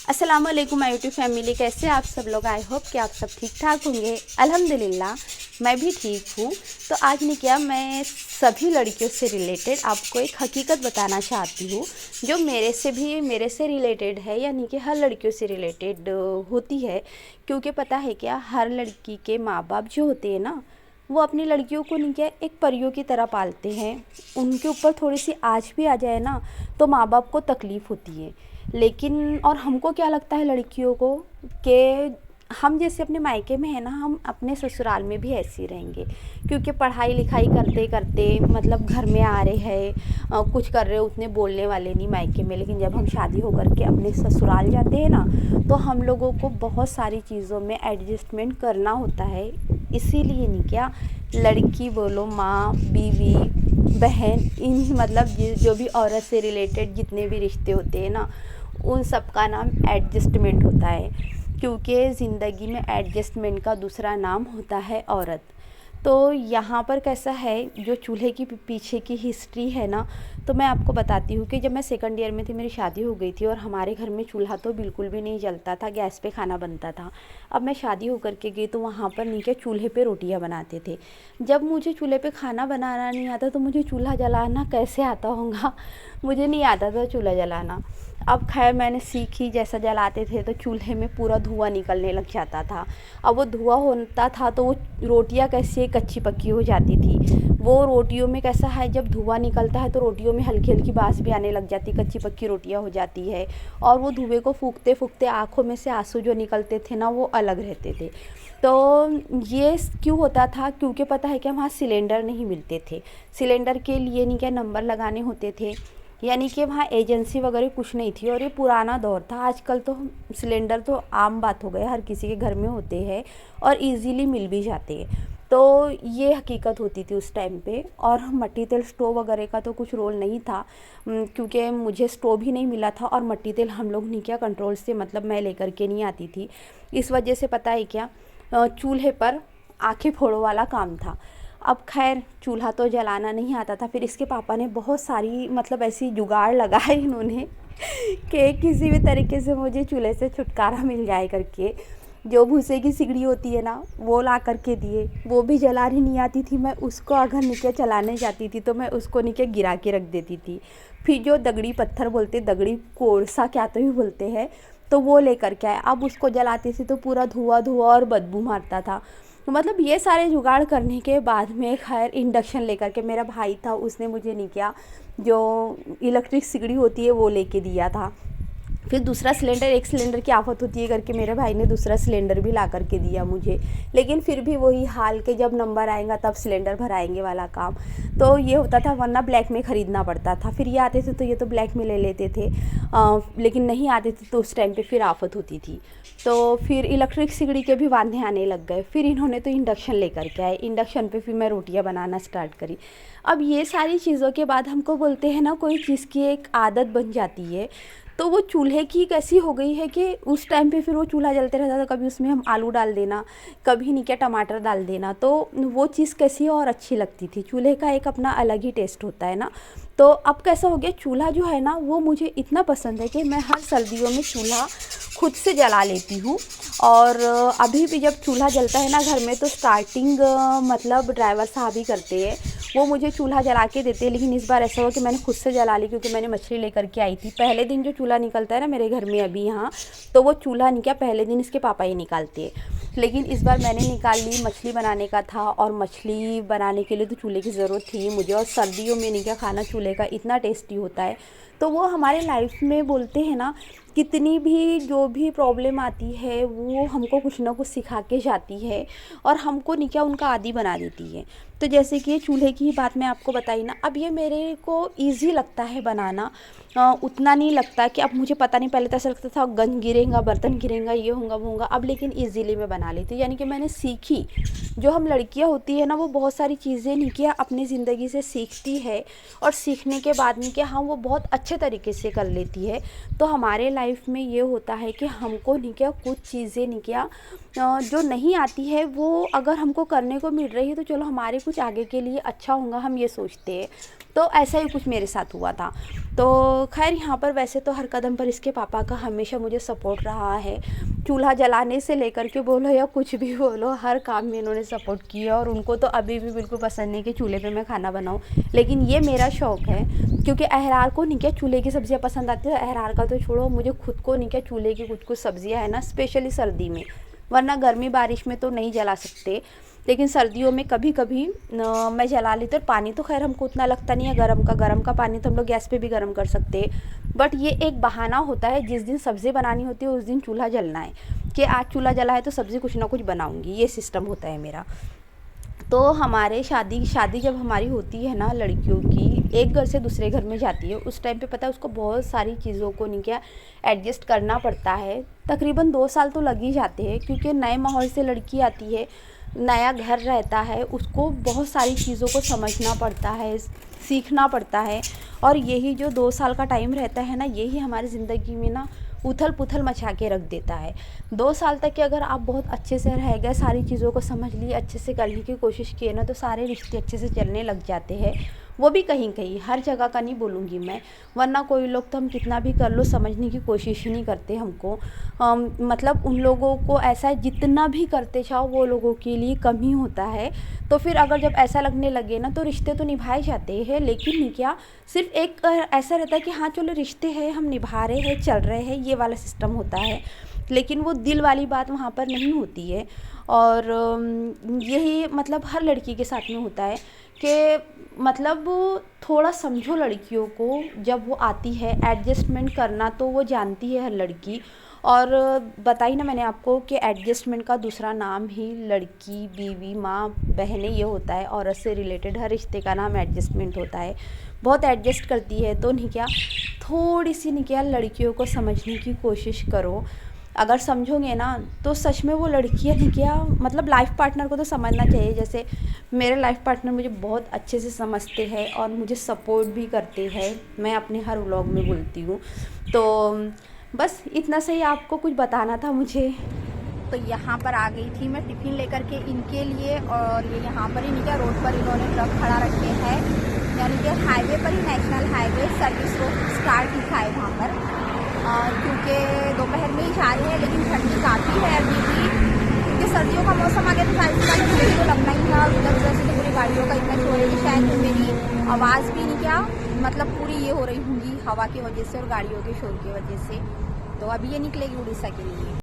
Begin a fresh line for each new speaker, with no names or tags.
अस्सलाम वालेकुम my YouTube family, कैसे आप सब लोग। आई होप कि आप सब ठीक ठाक होंगे। अल्हम्दुलिल्लाह मैं भी ठीक हूँ। तो आज ने क्या, मैं सभी लड़कियों से रिलेटेड आपको एक हकीकत बताना चाहती हूँ जो मेरे से रिलेटेड है, यानी कि हर लड़कियों से रिलेटेड होती है। क्योंकि पता है क्या, हर लड़की के माँ बाप जो होते हैं ना, वो अपनी लड़कियों को नहीं क्या एक परियों की तरह पालते हैं। उनके ऊपर थोड़ी सी आँच भी आ जाए ना तो माँ बाप को तकलीफ़ होती है। लेकिन और हमको क्या लगता है लड़कियों को कि हम जैसे अपने मायके में है ना, हम अपने ससुराल में भी ऐसे ही रहेंगे। क्योंकि पढ़ाई लिखाई करते करते मतलब घर में आ रहे हैं, कुछ कर रहे हो, उतने बोलने वाले नहीं मायके में। लेकिन जब हम शादी होकर के अपने ससुराल जाते हैं ना, तो हम लोगों को बहुत सारी चीज़ों में एडजस्टमेंट करना होता है। इसीलिए नहीं क्या, लड़की बोलो, माँ, बीवी, बहन, इन मतलब जो भी औरत से रिलेटेड जितने भी रिश्ते होते हैं ना, उन सब का नाम एडजस्टमेंट होता है। क्योंकि ज़िंदगी में एडजस्टमेंट का दूसरा नाम होता है औरत। तो यहाँ पर कैसा है, जो चूल्हे की पीछे की हिस्ट्री है ना, तो मैं आपको बताती हूँ कि जब मैं सेकंड ईयर में थी, मेरी शादी हो गई थी और हमारे घर में चूल्हा तो बिल्कुल भी नहीं जलता था, गैस पे खाना बनता था। अब मैं शादी होकर के गई तो वहाँ पर नीचे चूल्हे पे रोटियाँ बनाते थे। जब मुझे चूल्हे पे खाना बनाना नहीं आता तो मुझे चूल्हा जलाना कैसे आता होगा। मुझे नहीं आता था चूल्हा जलाना। अब खैर मैंने सीखी, जैसा जलाते थे तो चूल्हे में पूरा धुआं निकलने लग जाता था। अब वो धुआं होता था तो वो रोटियां कैसे कच्ची पक्की हो जाती थी। वो रोटियों में कैसा है, जब धुआं निकलता है तो रोटियों में हल्की हल्की बास भी आने लग जाती, कच्ची पक्की रोटियां हो जाती है। और वो धुएं को फूंकते फूंकते आँखों में से आंसू जो निकलते थे ना, वो अलग रहते थे। तो ये क्यों होता था, क्योंकि पता है क्या, वहाँ सिलेंडर नहीं मिलते थे। सिलेंडर के लिए नहीं क्या नंबर लगाने होते थे, यानी कि वहाँ एजेंसी वगैरह कुछ नहीं थी। और ये पुराना दौर था। आजकल तो सिलेंडर तो आम बात हो गया, हर किसी के घर में होते हैं और इजीली मिल भी जाते हैं। तो ये हकीकत होती थी उस टाइम पे। और मट्टी तेल स्टोव वगैरह का तो कुछ रोल नहीं था, क्योंकि मुझे स्टोव ही नहीं मिला था। और मट्टी तेल हम लोग नहीं क्या कंट्रोल से मतलब मैं लेकर के नहीं आती थी। इस वजह से पता है क्या, चूल्हे पर आंखें फोड़ो वाला काम था। अब खैर चूल्हा तो जलाना नहीं आता था। फिर इसके पापा ने बहुत सारी मतलब ऐसी जुगाड़ लगाए इन्होंने कि किसी भी तरीके से मुझे चूल्हे से छुटकारा मिल जाए करके। जो भूसे की सिगड़ी होती है ना, वो ला करके दिए। वो भी जलानी नहीं आती थी। मैं उसको अगर नीचे चलाने जाती थी तो मैं उसको नीचे गिरा के रख देती थी। फिर जो दगड़ी पत्थर बोलते, दगड़ी कोळसा क्या तो ही बोलते हैं, तो वो लेकर के आए। अब उसको जलाती थी तो पूरा धुआं धुआं और बदबू मारता था। तो मतलब ये सारे जुगाड़ करने के बाद में खैर इंडक्शन लेकर के, मेरा भाई था उसने मुझे नहीं किया, जो इलेक्ट्रिक सिगड़ी होती है वो लेके दिया था। फिर दूसरा सिलेंडर, एक सिलेंडर की आफत होती है करके मेरे भाई ने दूसरा सिलेंडर भी ला करके दिया मुझे। लेकिन फिर भी वही हाल के जब नंबर आएगा तब सिलेंडर भराएंगे वाला काम। तो ये होता था, वरना ब्लैक में ख़रीदना पड़ता था। फिर ये आते थे तो ये तो ब्लैक में ले लेते थे, लेकिन नहीं आते थे तो उस टाइम पे फिर आफत होती थी। तो फिर इलेक्ट्रिक सिगड़ी के भी वांधे आने लग गए। फिर इन्होंने तो इंडक्शन लेकर के आए। इंडक्शन पे फिर मैं रोटियां बनाना स्टार्ट करी। अब ये सारी चीज़ों के बाद हमको बोलते हैं ना, कोई चीज़ की एक आदत बन जाती है। तो वो चूल्हे की कैसी हो गई है कि उस टाइम पे फिर वो चूल्हा जलते रहता था, कभी उसमें हम आलू डाल देना, कभी नहीं क्या टमाटर डाल देना, तो वो चीज़ कैसी और अच्छी लगती थी। चूल्हे का एक अपना अलग ही टेस्ट होता है ना। तो अब कैसा हो गया, चूल्हा जो है ना वो मुझे इतना पसंद है कि मैं हर सर्दियों में चूल्हा खुद से जला लेती हूँ। और अभी भी जब चूल्हा जलता है ना घर में, तो स्टार्टिंग मतलब ड्राइवर साहब ही करते हैं, वो मुझे चूल्हा जला के देते हैं। लेकिन इस बार ऐसा हुआ कि मैंने खुद से जला ली, क्योंकि मैंने मछली लेकर के आई थी। पहले दिन जो चूल्हा निकलता है ना मेरे घर में अभी यहाँ, तो वो चूल्हा नहीं क्या, पहले दिन इसके पापा ही निकालते हैं। लेकिन इस बार मैंने निकाल ली, मछली बनाने का था। और मछली बनाने के लिए तो चूल्हे की ज़रूरत थी मुझे। और सर्दियों में नहीं क्या, खाना चूल्हे का इतना टेस्टी होता है। तो वो हमारे लाइफ में बोलते हैं ना, कितनी भी जो भी प्रॉब्लम आती है वो हमको कुछ ना कुछ सिखा के जाती है और हमको नहीं क्या उनका आदी बना देती है। तो जैसे कि चूल्हे की ही बात मैं आपको बताई ना, अब ये मेरे को ईज़ी लगता है बनाना। उतना नहीं लगता कि अब मुझे पता नहीं, पहले तो ऐसा लगता था गंज गिरेगा, बर्तन गिरेगा, ये होगा वो होगा। अब लेकिन ईज़िली मैं बना लेती, यानी कि मैंने सीखी। जो हम लड़कियां होती है ना, वो बहुत सारी चीज़ें नहीं किया अपनी ज़िंदगी से सीखती है। और सीखने के बाद नहीं किया, हाँ वो बहुत अच्छे तरीके से कर लेती है। तो हमारे लाइफ में ये होता है कि हमको नहीं क्या कुछ चीज़ें नहीं क्या जो नहीं आती है, वो अगर हमको करने को मिल रही है तो चलो हमारे कुछ आगे के लिए अच्छा होगा, हम ये सोचते हैं। तो ऐसा ही कुछ मेरे साथ हुआ था। तो खैर यहाँ पर वैसे तो हर कदम पर इसके पापा का हमेशा मुझे सपोर्ट रहा है। चूल्हा जलाने से लेकर के बोलो या कुछ भी बोलो, हर काम में इन्होंने सपोर्ट किया और उनको तो अभी भी बिल्कुल पसंद नहीं कि चूल्हे पे मैं खाना बनाऊँ। लेकिन ये मेरा शौक़ है, क्योंकि अहरार को नहीं क्या चूल्हे की सब्ज़ियाँ पसंद आती है। अहरार का तो छोड़ो, मुझे खुद को नहीं क्या चूल्हे की कुछ सब्ज़ियाँ है ना, स्पेशली सर्दी में, वरना गर्मी बारिश में तो नहीं जला सकते, लेकिन सर्दियों में कभी कभी मैं जला लेती हूँ। पानी तो खैर हमको उतना लगता नहीं है, गरम का पानी तो हम लोग गैस पे भी गर्म कर सकते हैं, बट ये एक बहाना होता है, जिस दिन सब्ज़ी बनानी होती है उस दिन चूल्हा जलना है, कि आज चूल्हा जला है तो सब्ज़ी कुछ ना कुछ बनाऊँगी, ये सिस्टम होता है मेरा। तो हमारे शादी जब हमारी होती है ना, लड़कियों की एक घर से दूसरे घर में जाती है, उस टाइम पे पता है उसको बहुत सारी चीज़ों को नहीं क्या एडजस्ट करना पड़ता है। तकरीबन 2 साल तो लग ही जाते हैं, क्योंकि नए माहौल से लड़की आती है, नया घर रहता है, उसको बहुत सारी चीज़ों को समझना पड़ता है, सीखना पड़ता है। और यही जो 2 साल का टाइम रहता है ना, यही हमारी ज़िंदगी में ना उथल पुथल मचा के रख देता है। 2 साल तक कि अगर आप बहुत अच्छे से रह गए, सारी चीज़ों को समझ लिए, अच्छे से करने की कोशिश किए ना, तो सारे रिश्ते अच्छे से चलने लग जाते हैं। वो भी कहीं हर जगह का नहीं बोलूँगी मैं, वरना कोई लोग तो हम कितना भी कर लो समझने की कोशिश ही नहीं करते हमको। मतलब उन लोगों को ऐसा है, जितना भी करते जाओ वो लोगों के लिए कम ही होता है। तो फिर अगर जब ऐसा लगने लगे ना, तो रिश्ते तो निभाए जाते हैं, लेकिन नहीं क्या, सिर्फ एक ऐसा रहता है कि हाँ चलो रिश्ते हैं, हम निभा रहे हैं, चल रहे हैं, ये वाला सिस्टम होता है। लेकिन वो दिल वाली बात वहाँ पर नहीं होती है। और यही मतलब हर लड़की के साथ में होता है कि मतलब थोड़ा समझो लड़कियों को, जब वो आती है एडजस्टमेंट करना तो वो जानती है हर लड़की। और बताई ना मैंने आपको कि एडजस्टमेंट का दूसरा नाम ही लड़की, बीवी, माँ, बहनें ये होता है। औरत से रिलेटेड हर रिश्ते का नाम एडजस्टमेंट होता है। बहुत एडजस्ट करती है, तो नहीं क्या, थोड़ी सी नहीं क्या लड़कियों को समझने की कोशिश करो। अगर समझोगे ना तो सच में वो लड़कियाँ नहीं क्या, मतलब लाइफ पार्टनर को तो समझना चाहिए। जैसे मेरे लाइफ पार्टनर मुझे बहुत अच्छे से समझते हैं और मुझे सपोर्ट भी करते हैं, मैं अपने हर व्लॉग में बोलती हूँ। तो बस इतना सही आपको कुछ बताना था मुझे। तो यहाँ पर आ गई थी मैं टिफ़िन लेकर के इनके लिए, और ये यहाँ पर ही नहीं क्या रोड पर इन्होंने ट्रक खड़ा रखे हैं, यानी कि हाईवे पर ही, national highway service road start लिखा है वहाँ पर। क्योंकि दोपहर में ही जा रहे हैं, लेकिन ठंडी काफ़ी है अभी भी, क्योंकि सर्दियों का मौसम आ गया तो सारी चीज़ें ठंडी तो लगना ही है। और उधर से तो पूरी गाड़ियों का इतना शोर है कि शायद मेरी आवाज़ भी नहीं क्या, मतलब पूरी ये हो रही होंगी हवा की वजह से और गाड़ियों के शोर की वजह से। तो अभी ये निकलेगी उड़ीसा के लिए।